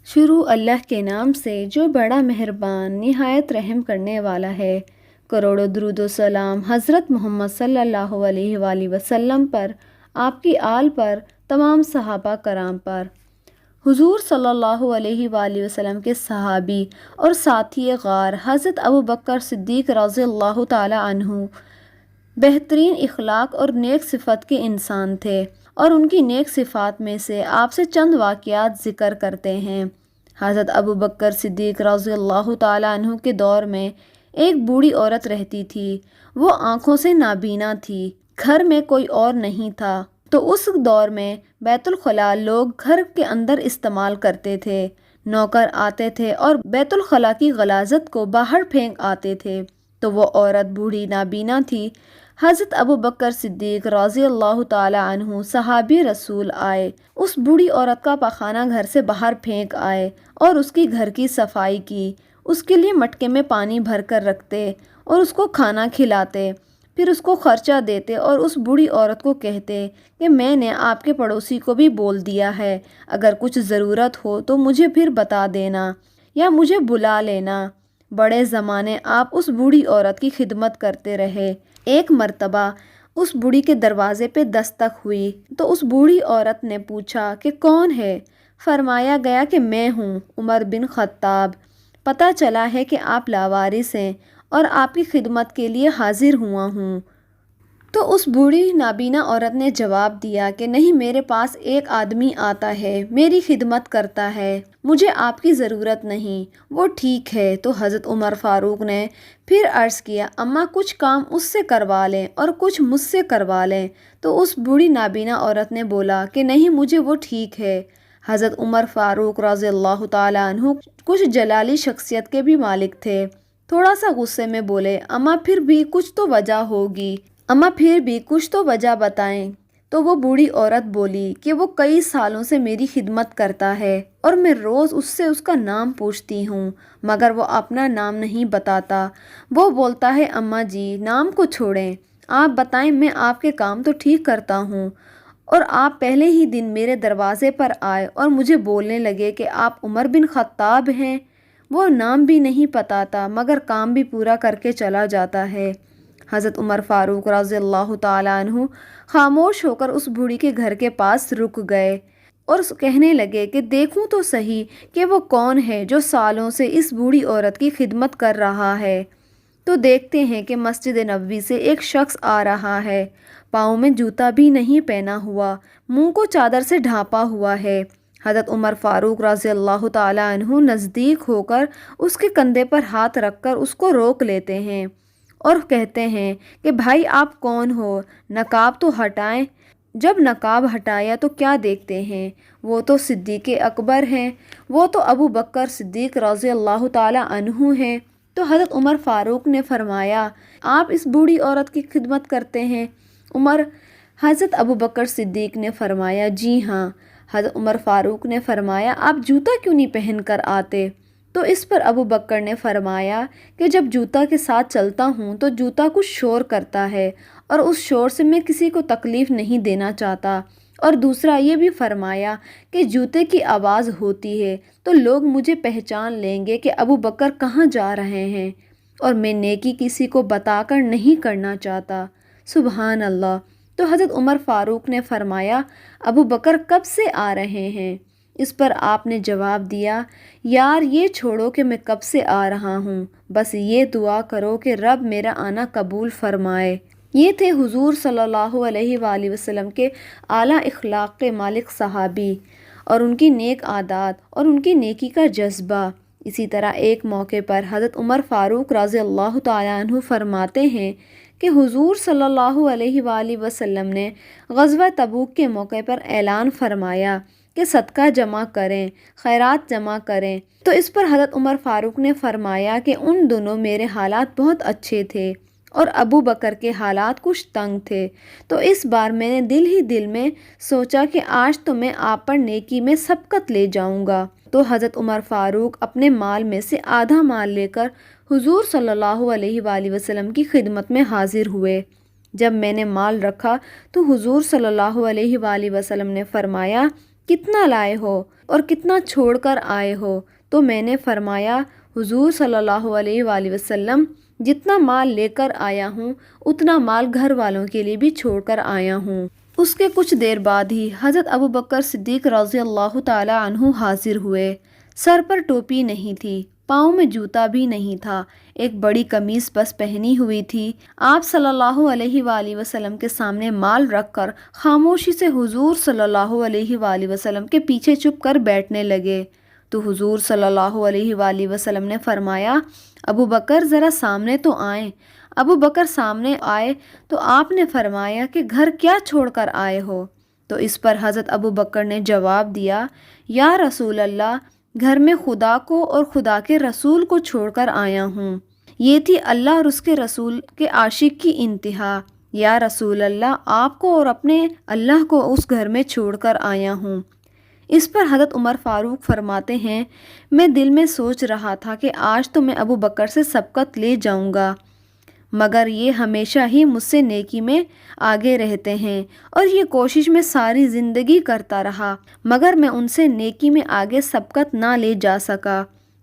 شروع اللہ کے نام سے جو بڑا مہربان نہایت رحم کرنے والا ہے۔ کروڑوں درود و سلام حضرت محمد صلی اللہ علیہ وآلہ وسلم پر، آپ کی آل پر، تمام صحابہ کرام پر۔ حضور صلی اللہ علیہ وآلہ وسلم کے صحابی اور ساتھی غار حضرت ابوبکر صدیق رضی اللہ تعالی عنہ بہترین اخلاق اور نیک صفت کے انسان تھے، اور ان کی نیک صفات میں سے آپ سے چند واقعات ذکر کرتے ہیں۔ حضرت ابوبکر صدیق رضی اللہ تعالیٰ عنہ کے دور میں ایک بوڑھی عورت رہتی تھی۔ وہ آنکھوں سے نابینا تھی، گھر میں کوئی اور نہیں تھا، تو اس دور میں بیت الخلاء لوگ گھر کے اندر استعمال کرتے تھے۔ نوکر آتے تھے اور بیت الخلاء کی غلاظت کو باہر پھینک آتے تھے، تو وہ عورت بوڑھی نابینا تھی۔ حضرت ابوبکر صدیق رضی اللہ تعالیٰ عنہ صحابی رسول آئے، اس بوڑھی عورت کا پخانہ گھر سے باہر پھینک آئے اور اس کی گھر کی صفائی کی، اس کے لیے مٹکے میں پانی بھر کر رکھتے اور اس کو کھانا کھلاتے، پھر اس کو خرچہ دیتے اور اس بوڑھی عورت کو کہتے کہ میں نے آپ کے پڑوسی کو بھی بول دیا ہے، اگر کچھ ضرورت ہو تو مجھے پھر بتا دینا یا مجھے بلا لینا۔ بڑے زمانے آپ اس بوڑھی عورت کی خدمت کرتے رہے۔ ایک مرتبہ اس بوڑھی کے دروازے پہ دستک ہوئی تو اس بوڑھی عورت نے پوچھا کہ کون ہے؟ فرمایا گیا کہ میں ہوں، عمر بن خطاب۔ پتہ چلا ہے کہ آپ لاوارث ہیں اور آپ کی خدمت کے لیے حاضر ہوا ہوں۔ تو اس بوڑھی نابینا عورت نے جواب دیا کہ نہیں، میرے پاس ایک آدمی آتا ہے، میری خدمت کرتا ہے، مجھے آپ کی ضرورت نہیں۔ وہ ٹھیک ہے۔ تو حضرت عمر فاروق نے پھر عرض کیا، اماں کچھ کام اس سے کروا لیں اور کچھ مجھ سے کروا لیں۔ تو اس بوڑھی نابینا عورت نے بولا کہ نہیں، مجھے وہ ٹھیک ہے۔ حضرت عمر فاروق رضی اللہ تعالیٰ عنہ کچھ جلالی شخصیت کے بھی مالک تھے۔ تھوڑا سا غصے میں بولے، اماں پھر بھی کچھ تو وجہ بتائیں۔ تو وہ بوڑھی عورت بولی کہ وہ کئی سالوں سے میری خدمت کرتا ہے اور میں روز اس کا نام پوچھتی ہوں، مگر وہ اپنا نام نہیں بتاتا۔ وہ بولتا ہے اماں جی نام کو چھوڑیں، آپ بتائیں، میں آپ کے کام تو ٹھیک کرتا ہوں، اور آپ پہلے ہی دن میرے دروازے پر آئے اور مجھے بولنے لگے کہ آپ عمر بن خطاب ہیں۔ وہ نام بھی نہیں بتاتا مگر کام بھی پورا کر کے چلا جاتا ہے۔ حضرت عمر فاروق رضی اللہ تعالیٰ عنہ خاموش ہو کر اس بوڑھی کے گھر کے پاس رک گئے اور کہنے لگے کہ دیکھوں تو صحیح کہ وہ کون ہے جو سالوں سے اس بوڑھی عورت کی خدمت کر رہا ہے۔ تو دیکھتے ہیں کہ مسجد نبوی سے ایک شخص آ رہا ہے، پاؤں میں جوتا بھی نہیں پہنا ہوا، منہ کو چادر سے ڈھانپا ہوا ہے۔ حضرت عمر فاروق رضی اللہ تعالیٰ عنہ نزدیک ہو کر اس کے کندھے پر ہاتھ رکھ کر اس کو روک لیتے ہیں اور کہتے ہیں کہ بھائی آپ کون ہو؟ نقاب تو ہٹائیں۔ جب نقاب ہٹایا تو کیا دیکھتے ہیں، وہ تو صدیق اکبر ہیں، وہ تو ابوبکر صدیق رضی اللہ تعالیٰ عنہ ہیں۔ تو حضرت عمر فاروق نے فرمایا، آپ اس بوڑھی عورت کی خدمت کرتے ہیں؟ حضرت ابوبکر صدیق نے فرمایا جی ہاں۔ حضرت عمر فاروق نے فرمایا آپ جوتا کیوں نہیں پہن کر آتے؟ تو اس پر ابوبکر نے فرمایا کہ جب جوتا کے ساتھ چلتا ہوں تو جوتا کچھ شور کرتا ہے اور اس شور سے میں کسی کو تکلیف نہیں دینا چاہتا، اور دوسرا یہ بھی فرمایا کہ جوتے کی آواز ہوتی ہے تو لوگ مجھے پہچان لیں گے کہ ابوبکر کہاں جا رہے ہیں، اور میں نیکی کسی کو بتا کر نہیں کرنا چاہتا۔ سبحان اللہ۔ تو حضرت عمر فاروق نے فرمایا ابوبکر کب سے آ رہے ہیں؟ اس پر آپ نے جواب دیا، یار یہ چھوڑو کہ میں کب سے آ رہا ہوں، بس یہ دعا کرو کہ رب میرا آنا قبول فرمائے۔ یہ تھے حضور صلی اللہ علیہ وآلہ وسلم کے اعلیٰ اخلاق کے مالک صحابی، اور ان کی نیک عادات اور ان کی نیکی کا جذبہ۔ اسی طرح ایک موقع پر حضرت عمر فاروق رضی اللہ تعالیٰ عنہ فرماتے ہیں کہ حضور صلی اللہ علیہ وآلہ وسلم نے غزوہ تبوک کے موقع پر اعلان فرمایا کہ صدقہ جمع کریں، خیرات جمع کریں۔ تو اس پر حضرت عمر فاروق نے فرمایا کہ ان دنوں میرے حالات بہت اچھے تھے اور ابو بکر کے حالات کچھ تنگ تھے، تو اس بار میں نے دل میں سوچا کہ آج تو میں آپ پر نیکی میں سبقت لے جاؤں گا۔ تو حضرت عمر فاروق اپنے مال میں سے آدھا مال لے کر حضور صلی اللہ علیہ وآلہ وسلم کی خدمت میں حاضر ہوئے۔ جب میں نے مال رکھا تو حضور صلی اللہ علیہ وآلہ وسلم نے فرمایا کتنا لائے ہو؟ اور کتنا چھوڑ کر آئے ہو؟ تو میں نے فرمایا حضور صلی اللہ علیہ وآلہ وسلم جتنا مال لے کر آیا ہوں اتنا مال گھر والوں کے لیے بھی چھوڑ کر آیا ہوں۔ اس کے کچھ دیر بعد ہی حضرت ابوبکر صدیق رضی اللہ تعالی عنہ حاضر ہوئے۔ سر پر ٹوپی نہیں تھی، پاؤں میں جوتا بھی نہیں تھا، ایک بڑی قمیص بس پہنی ہوئی تھی۔ آپ صلی اللہ علیہ وآلہ وسلم کے سامنے مال رکھ کر خاموشی سے حضور صلی اللہ علیہ وآلہ وسلم کے پیچھے چھپ کر بیٹھنے لگے۔ تو حضور صلی اللہ علیہ وآلہ وسلم نے فرمایا ابوبکر ذرا سامنے تو آئیں۔ ابوبکر سامنے آئے تو آپ نے فرمایا کہ گھر کیا چھوڑ کر آئے ہو؟ تو اس پر حضرت ابوبکر نے جواب دیا یا رسول اللہ گھر میں خدا کو اور خدا کے رسول کو چھوڑ کر آیا ہوں۔ یہ تھی اللہ اور اس کے رسول کے عاشق کی انتہا۔ یا رسول اللہ آپ کو اور اپنے اللہ کو اس گھر میں چھوڑ کر آیا ہوں۔ اس پر حضرت عمر فاروق فرماتے ہیں میں دل میں سوچ رہا تھا کہ آج تو میں ابوبکر سے سبقت لے جاؤں گا، مگر یہ ہمیشہ ہی مجھ سے نیکی میں آگے رہتے ہیں اور یہ کوشش میں ساری زندگی کرتا رہا، مگر میں ان سے نیکی میں آگے سبقت نہ لے جا سکا،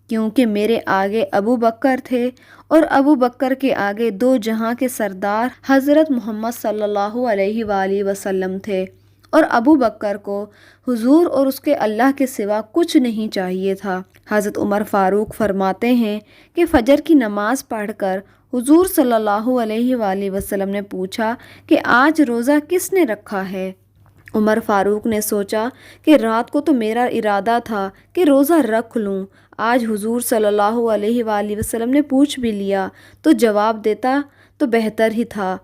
کیونکہ میرے آگے ابوبکر تھے اور ابوبکر کے آگے دو جہاں کے سردار حضرت محمد صلی اللہ علیہ وآلہ وسلم تھے، اور ابوبکر کو حضور اور اس کے اللہ کے سوا کچھ نہیں چاہیے تھا۔ حضرت عمر فاروق فرماتے ہیں کہ فجر کی نماز پڑھ کر حضور صلی اللہ علیہ وآلہ وسلم نے پوچھا کہ آج روزہ کس نے رکھا ہے؟ عمر فاروق نے سوچا کہ رات کو تو میرا ارادہ تھا کہ روزہ رکھ لوں، آج حضور صلی اللہ علیہ وآلہ وسلم نے پوچھ بھی لیا تو جواب دیتا تو بہتر ہی تھا،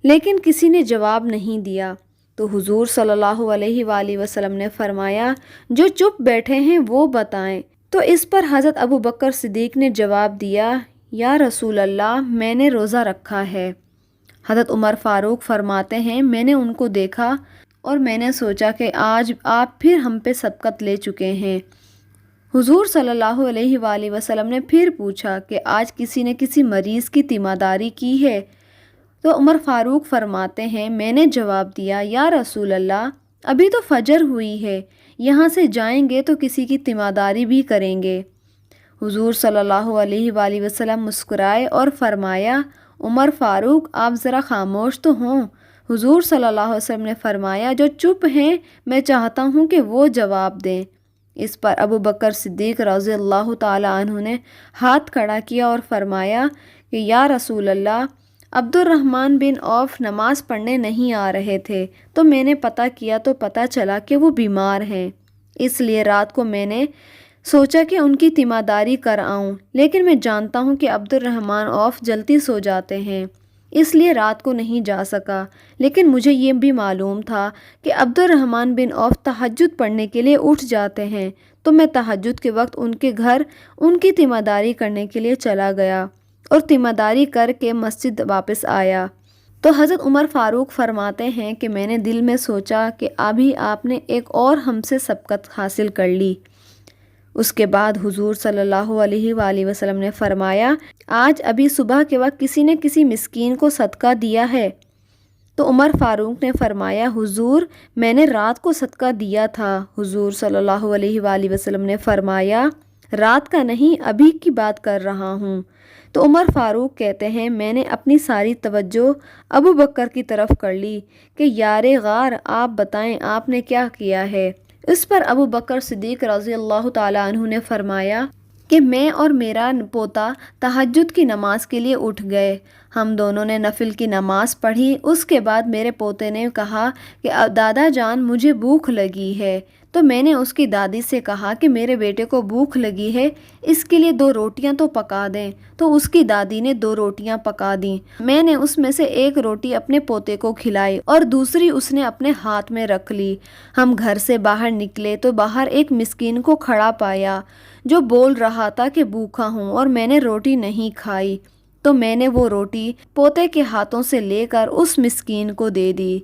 لیکن کسی نے جواب نہیں دیا۔ تو حضور صلی اللہ علیہ وآلہ وسلم نے فرمایا جو چپ بیٹھے ہیں وہ بتائیں۔ تو اس پر حضرت ابوبکر صدیق نے جواب دیا یا رسول اللہ میں نے روزہ رکھا ہے۔ حضرت عمر فاروق فرماتے ہیں میں نے ان کو دیکھا اور میں نے سوچا کہ آج آپ پھر ہم پہ سبقت لے چکے ہیں۔ حضور صلی اللہ علیہ وآلہ وسلم نے پھر پوچھا کہ آج کسی نے کسی مریض کی تیمارداری کی ہے؟ تو عمر فاروق فرماتے ہیں میں نے جواب دیا یا رسول اللہ ابھی تو فجر ہوئی ہے، یہاں سے جائیں گے تو کسی کی تیمارداری بھی کریں گے۔ حضور صلی اللہ علیہ وآلہ وسلم مسکرائے اور فرمایا عمر فاروق آپ ذرا خاموش تو ہوں۔ حضور صلی اللہ علیہ وسلم نے فرمایا جو چپ ہیں میں چاہتا ہوں کہ وہ جواب دیں۔ اس پر ابوبکر صدیق رضی اللہ تعالی عنہ نے ہاتھ کھڑا کیا اور فرمایا کہ یا رسول اللہ عبد الرحمن بن عوف نماز پڑھنے نہیں آ رہے تھے، تو میں نے پتہ کیا تو پتہ چلا کہ وہ بیمار ہیں، اس لیے رات کو میں نے سوچا کہ ان کی تیمارداری کر آؤں، لیکن میں جانتا ہوں کہ عبد الرحمن عوف جلدی سو جاتے ہیں، اس لیے رات کو نہیں جا سکا، لیکن مجھے یہ بھی معلوم تھا کہ عبد الرحمن بن عوف تہجد پڑھنے کے لیے اٹھ جاتے ہیں، تو میں تہجد کے وقت ان کے گھر ان کی تیمارداری کرنے کے لیے چلا گیا اور تیمارداری کر کے مسجد واپس آیا۔ تو حضرت عمر فاروق فرماتے ہیں کہ میں نے دل میں سوچا کہ ابھی آپ نے ایک اور ہم سے سبقت حاصل کر لی۔ اس کے بعد حضور صلی اللہ علیہ وآلہ وسلم نے فرمایا آج ابھی صبح کے وقت کسی نے کسی مسکین کو صدقہ دیا ہے؟ تو عمر فاروق نے فرمایا حضور میں نے رات کو صدقہ دیا تھا۔ حضور صلی اللہ علیہ وآلہ وسلم نے فرمایا رات کا نہیں ابھی کی بات کر رہا ہوں۔ تو عمر فاروق کہتے ہیں میں نے اپنی ساری توجہ ابوبکر کی طرف کر لی کہ یار غار آپ بتائیں آپ نے کیا کیا ہے؟ اس پر ابوبکر صدیق رضی اللہ تعالی عنہ نے فرمایا کہ میں اور میرا پوتا تہجد کی نماز کے لیے اٹھ گئے، ہم دونوں نے نفل کی نماز پڑھی، اس کے بعد میرے پوتے نے کہا کہ دادا جان مجھے بھوک لگی ہے، تو میں نے اس کی دادی سے کہا کہ میرے بیٹے کو بھوک لگی ہے اس کے لیے 2 روٹیاں تو پکا دیں، تو اس کی دادی نے 2 روٹیاں پکا دیں، میں نے اس میں سے 1 روٹی اپنے پوتے کو کھلائی اور دوسری اس نے اپنے ہاتھ میں رکھ لی۔ ہم گھر سے باہر نکلے تو باہر ایک مسکین کو کھڑا پایا جو بول رہا تھا کہ بھوکا ہوں اور میں نے روٹی نہیں کھائی، تو میں نے وہ روٹی پوتے کے ہاتھوں سے لے کر اس مسکین کو دے دی۔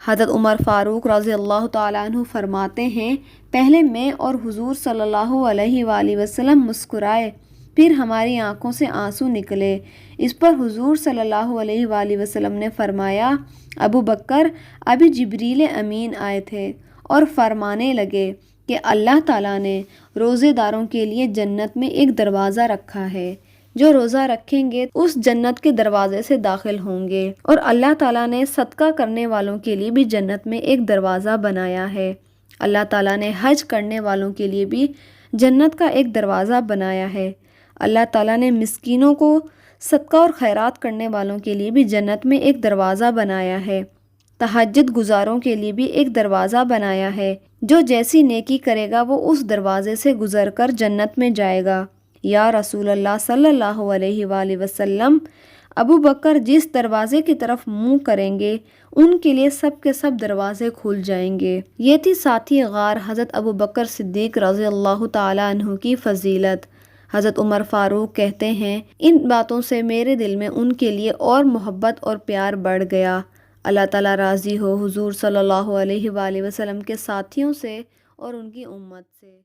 حضرت عمر فاروق رضی اللہ تعالیٰ عنہ فرماتے ہیں پہلے میں اور حضور صلی اللہ علیہ وآلہ وسلم مسکرائے، پھر ہماری آنکھوں سے آنسو نکلے۔ اس پر حضور صلی اللہ علیہ وآلہ وسلم نے فرمایا ابوبکر ابھی جبریل امین آئے تھے اور فرمانے لگے کہ اللہ تعالیٰ نے روزے داروں کے لیے جنت میں ایک دروازہ رکھا ہے، جو روزہ رکھیں گے اس جنت کے دروازے سے داخل ہوں گے، اور اللہ تعالیٰ نے صدقہ کرنے والوں کے لیے بھی جنت میں ایک دروازہ بنایا ہے۔ اللہ تعالیٰ نے حج کرنے والوں کے لیے بھی جنت کا ایک دروازہ بنایا ہے۔ اللہ تعالیٰ نے مسکینوں کو صدقہ اور خیرات کرنے والوں کے لیے بھی جنت میں ایک دروازہ بنایا ہے۔ تہجد گزاروں کے لیے بھی ایک دروازہ بنایا ہے، جو جیسی نیکی کرے گا وہ اس دروازے سے گزر کر جنت میں جائے گا۔ یا رسول اللہ صلی اللہ علیہ وآلہ وسلم، ابو بکر جس دروازے کی طرف منہ کریں گے ان کے لیے سب کے سب دروازے کھل جائیں گے۔ یہ تھی ساتھی غار حضرت ابو بکر صدیق رضی اللہ تعالیٰ عنہ کی فضیلت۔ حضرت عمر فاروق کہتے ہیں، ان باتوں سے میرے دل میں ان کے لیے اور محبت اور پیار بڑھ گیا۔ اللہ تعالیٰ راضی ہو حضور صلی اللہ علیہ وآلہ وسلم کے ساتھیوں سے اور ان کی امت سے۔